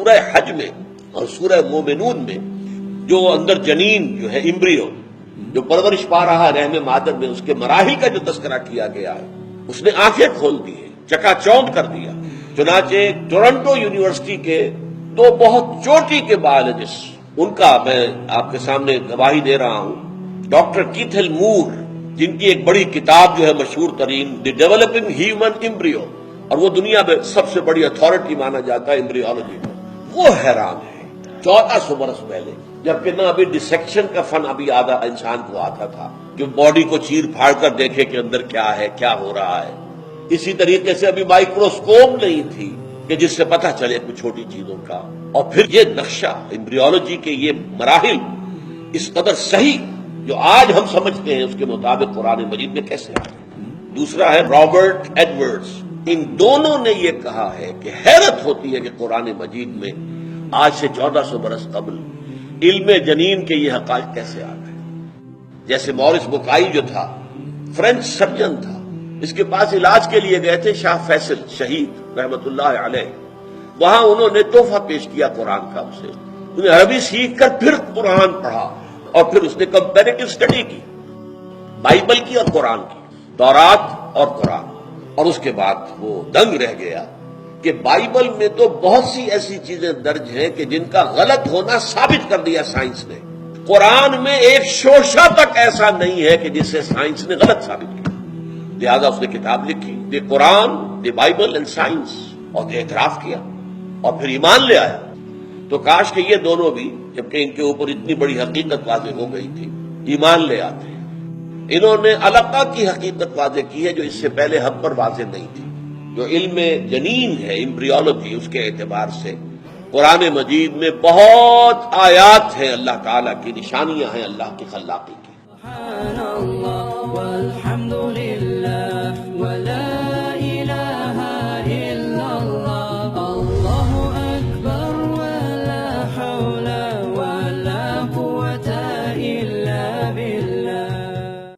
سورہ حج میں اور سورہ مومنون میں جو اندر جنین جو ہے ایمبریو جو پرورش پا رہا ہے رحم مادر میں، اس کے مراحل کا جو تذکرہ کیا گیا ہے، اس نے آنکھیں کھول دی ہے، چکا چوند کر دیا۔ چنانچہ ٹورنٹو یونیورسٹی کے دو بہت چوٹی کے بایولوجسٹ، ان کا میں آپ کے سامنے گواہی دے رہا ہوں، ڈاکٹر کیتھل مور، جن کی ایک بڑی کتاب جو ہے مشہور ترین دی ڈیولپنگ ہیومن ایمبریو، اور وہ دنیا میں سب سے بڑی اتھارٹی مانا جاتا ہے ایمبریولوجی میں، وہ حیران ہے 1400 برس پہلے، جبکہ نہ ابھی ڈسیکشن کا فن ابھی آدھا انسان کو آتا تھا کہ باڈی کو چیر پھاڑ کر دیکھے کہ اندر کیا ہے، کیا ہو رہا ہے۔ اسی طریقے سے ابھی مائکروسکوپ نہیں تھی کہ جس سے پتہ چلے کچھ چھوٹی چیزوں کا۔ اور پھر یہ نقشہ ایمبریولوجی کے یہ مراحل اس قدر صحیح جو آج ہم سمجھتے ہیں اس کے مطابق قرآن مجید میں کیسے آئے۔ دوسرا ہے رابرٹ ایڈورڈز، ان دونوں نے یہ کہا ہے کہ حیرت ہوتی ہے کہ قرآن مجید میں آج سے 1400 برس قبل علم جنین کے یہ حقائق کیسے آ گئے۔ جیسے مورس بکائی جو تھا، فرینچ سرجن تھا، اس کے پاس علاج کے لیے گئے تھے شاہ فیصل شہید رحمت اللہ علیہ، وہاں انہوں نے تحفہ پیش کیا قرآن کا اسے، انہیں عربی سیکھ کر پھر قرآن پڑھا اور پھر اس نے کمپیریٹو اسٹڈی کی، بائبل کی اور قرآن کی، تورات اور قرآن، اور اس کے بعد وہ دنگ رہ گیا کہ بائبل میں تو بہت سی ایسی چیزیں درج ہیں کہ جن کا غلط ہونا ثابت کر دیا سائنس نے، قرآن میں ایک شوشہ تک ایسا نہیں ہے کہ جسے سائنس نے غلط ثابت کیا۔ لہذا اس نے کتاب لکھی دی قرآن، دی بائبل اینڈ سائنس، اور اعتراف کیا اور پھر ایمان لے آیا۔ تو کاش کہ یہ دونوں بھی، جبکہ ان کے اوپر اتنی بڑی حقیقت واضح ہو گئی تھی، ایمان لے آتے۔ انہوں نے علقہ کی حقیقت واضح کی ہے جو اس سے پہلے ہم پر واضح نہیں تھی۔ جو علم جنین ہے، ایمبریولوجی، اس کے اعتبار سے قرآن مجید میں بہت آیات ہیں اللہ تعالیٰ کی، نشانیاں ہیں اللہ کی خلاقی کی۔